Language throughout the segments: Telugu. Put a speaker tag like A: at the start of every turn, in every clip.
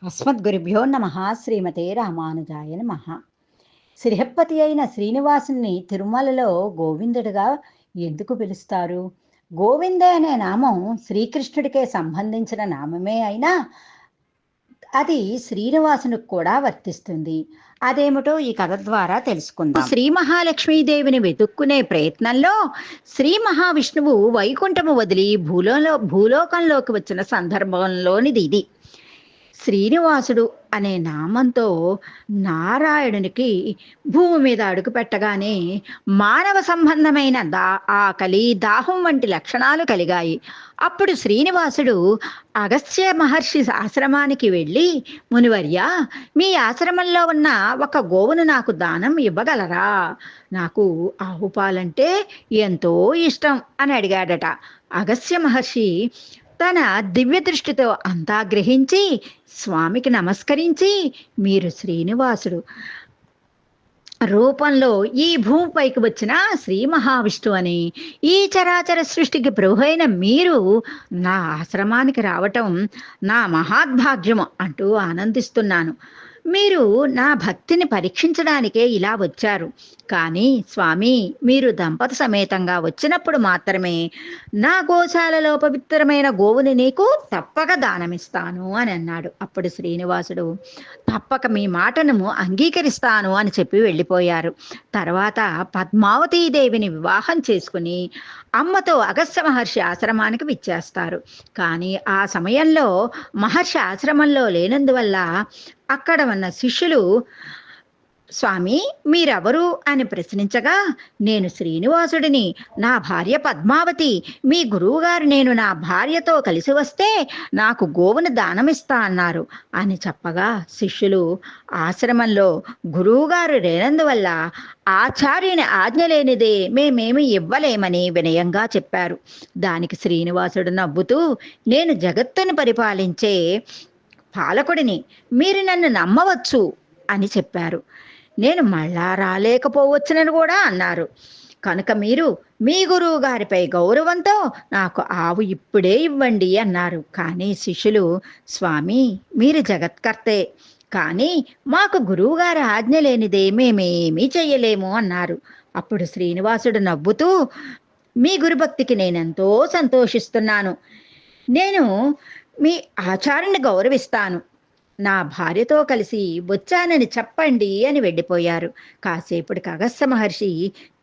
A: అస్మద్గురుభ్యో నమ. శ్రీమతే రామానుజాయ నమ. శ్రీహప్పతి అయిన శ్రీనివాసుని తిరుమలలో గోవిందుడిగా ఎందుకు పిలుస్తారు? గోవింద అనే నామం శ్రీకృష్ణుడికే సంబంధించిన నామమే అయినా అది శ్రీనివాసునికి కూడా వర్తిస్తుంది. అదేమిటో ఈ కథ ద్వారా తెలుసుకుందాం. శ్రీ మహాలక్ష్మీదేవిని వెతుక్కునే ప్రయత్నంలో శ్రీ మహావిష్ణువు వైకుంఠము వదిలి భూలోకంలోకి వచ్చిన సందర్భంలోనిది ఇది. శ్రీనివాసుడు అనే నామంతో నారాయణునికి భూమి మీద అడుగు పెట్టగానే మానవ సంబంధమైన ఆకలి, దాహం వంటి లక్షణాలు కలిగాయి. అప్పుడు శ్రీనివాసుడు అగస్త్య మహర్షి ఆశ్రమానికి వెళ్ళి, మునివర్య, మీ ఆశ్రమంలో ఉన్న ఒక గోవును నాకు దానం ఇవ్వగలరా? నాకు ఆవు పాలంటే ఎంతో ఇష్టం అని అడిగాడట. అగస్త్య మహర్షి తన దివ్య దృష్టితో అంతా గ్రహించి స్వామికి నమస్కరించి, మీరు శ్రీనివాసుడు రూపంలో ఈ భూమిపైకి వచ్చిన శ్రీ మహావిష్ణువు అని, ఈ చరాచర సృష్టికి ప్రభు అయిన మీరు నా ఆశ్రమానికి రావటం నా మహాద్భాగ్యము అంటూ ఆనందిస్తున్నాను. మీరు నా భక్తిని పరీక్షించడానికే ఇలా వచ్చారు. కానీ స్వామి, మీరు దంపతి సమేతంగా వచ్చినప్పుడు మాత్రమే నా గోశాలలో పవిత్రమైన గోవుని నీకు తప్పక దానమిస్తాను అని అన్నాడు. అప్పుడు శ్రీనివాసుడు తప్పక మీ మాటను అంగీకరిస్తాను అని చెప్పి వెళ్ళిపోయారు. తర్వాత పద్మావతీదేవిని వివాహం చేసుకుని అమ్మతో అగస్త్య మహర్షి ఆశ్రమానికి విచ్చేస్తారు. కానీ ఆ సమయంలో మహర్షి ఆశ్రమంలో లేనందువల్ల అక్కడ ఉన్న శిష్యులు, స్వామి మీరెవరు అని ప్రశ్నించగా, నేను శ్రీనివాసుడిని, నా భార్య పద్మావతి, మీ గురువుగారు నేను నా భార్యతో కలిసి వస్తే నాకు గోవును దానమిస్తా అన్నారు అని చెప్పగా, శిష్యులు ఆశ్రమంలో గురువుగారు లేనందువల్ల ఆచార్యుని ఆజ్ఞ లేనిదే మేమేమి ఇవ్వలేమని వినయంగా చెప్పారు. దానికి శ్రీనివాసుడు నవ్వుతూ, నేను జగత్తును పరిపాలించే పాలకుడిని, మీరు నన్ను నమ్మవచ్చు అని చెప్పారు. నేను మళ్ళా రాలేకపోవచ్చునని కూడా అన్నారు. కనుక మీరు మీ గురువు గారిపై గౌరవంతో నాకు ఆవు ఇప్పుడే ఇవ్వండి అన్నారు. కానీ శిష్యులు, స్వామి మీరు జగత్కర్తే, కానీ మాకు గురువుగారి ఆజ్ఞ లేనిదే మేమేమీ చెయ్యలేము అన్నారు. అప్పుడు శ్రీనివాసుడు నవ్వుతూ, మీ గురుభక్తికి నేనెంతో సంతోషిస్తున్నాను. నేను మీ ఆచారాన్ని గౌరవిస్తాను. నా భార్యతో కలిసి వచ్చానని చెప్పండి అని వెళ్ళిపోయారు. కాసేపటికి అగస్త్య మహర్షి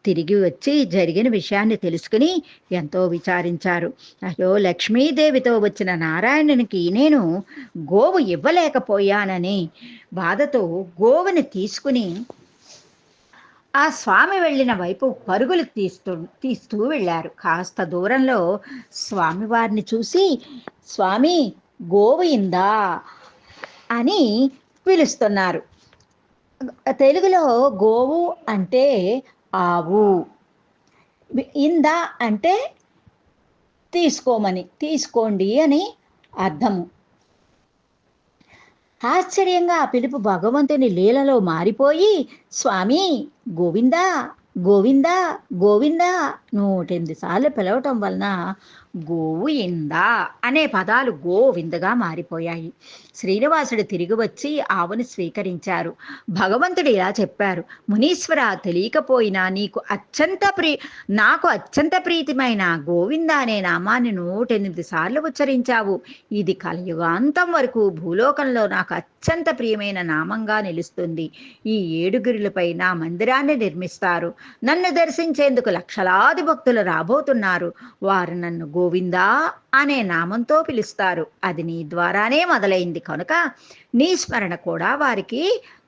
A: తిరిగి వచ్చి జరిగిన విషయాన్ని తెలుసుకుని ఎంతో విచారించారు. అయ్యో, లక్ష్మీదేవితో వచ్చిన నారాయణునికి నేను గోవు ఇవ్వలేకపోయానని బాధతో గోవుని తీసుకుని ఆ స్వామి వెళ్ళిన వైపు పరుగులు తీస్తూ వెళ్ళారు. కాస్త దూరంలో స్వామివారిని చూసి, స్వామి గోవు ఇందా అని పిలుస్తున్నారు. తెలుగులో గోవు అంటే ఆవు, ఇందా అంటే తీసుకోండి అని అర్థము. ఆశ్చర్యంగా ఆ పిలుపు భగవంతుని లీలలో మారిపోయి, స్వామి గోవిందా గోవిందా గోవిందా 108 సార్లు పిలవటం వలన గోవు ఇందా అనే పదాలు గోవిందగా మారిపోయాయి. శ్రీనివాసుడు తిరిగి వచ్చి ఆవుని స్వీకరించారు. భగవంతుడు ఇలా చెప్పారు, మునీశ్వర, తెలియకపోయినా నాకు అత్యంత ప్రీతిమైన గోవింద అనే నామాన్ని 108 సార్లు ఉచ్చరించావు. ఇది కలియుగాంతం వరకు భూలోకంలో నాకు అత్యంత ప్రియమైన నామంగా నిలుస్తుంది. ఈ 7 గిరులపై నా మందిరాన్ని నిర్మిస్తారు. నన్ను దర్శించేందుకు లక్షలాది భక్తులు రాబోతున్నారు. వారు నన్ను గోవిందా అనే నామంతో పిలుస్తారు. అది నీ ద్వారానే మొదలైంది కనుక నీ స్మరణ కూడా వారికి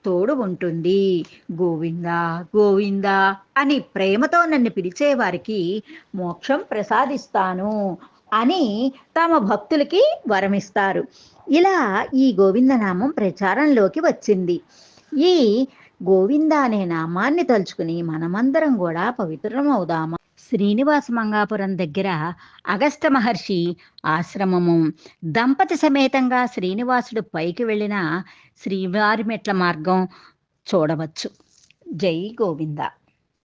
A: తోడు ఉంటుంది. గోవిందా గోవిందా అని ప్రేమతో నన్ను పిలిచే వారికి మోక్షం ప్రసాదిస్తాను అని తమ భక్తులకి వరమిస్తారు. ఇలా ఈ గోవిందనామం ప్రచారంలోకి వచ్చింది. ఈ గోవింద అనే నామాన్ని తలుచుకుని మనమందరం కూడా పవిత్రమవుదామా. శ్రీనివాస మంగాపురం దగ్గర అగస్త్య మహర్షి ఆశ్రమము, దంపతి సమేతంగా శ్రీనివాసుడు పైకి వెళ్ళిన శ్రీవారి మెట్ల మార్గం చూడవచ్చు. జై గోవింద.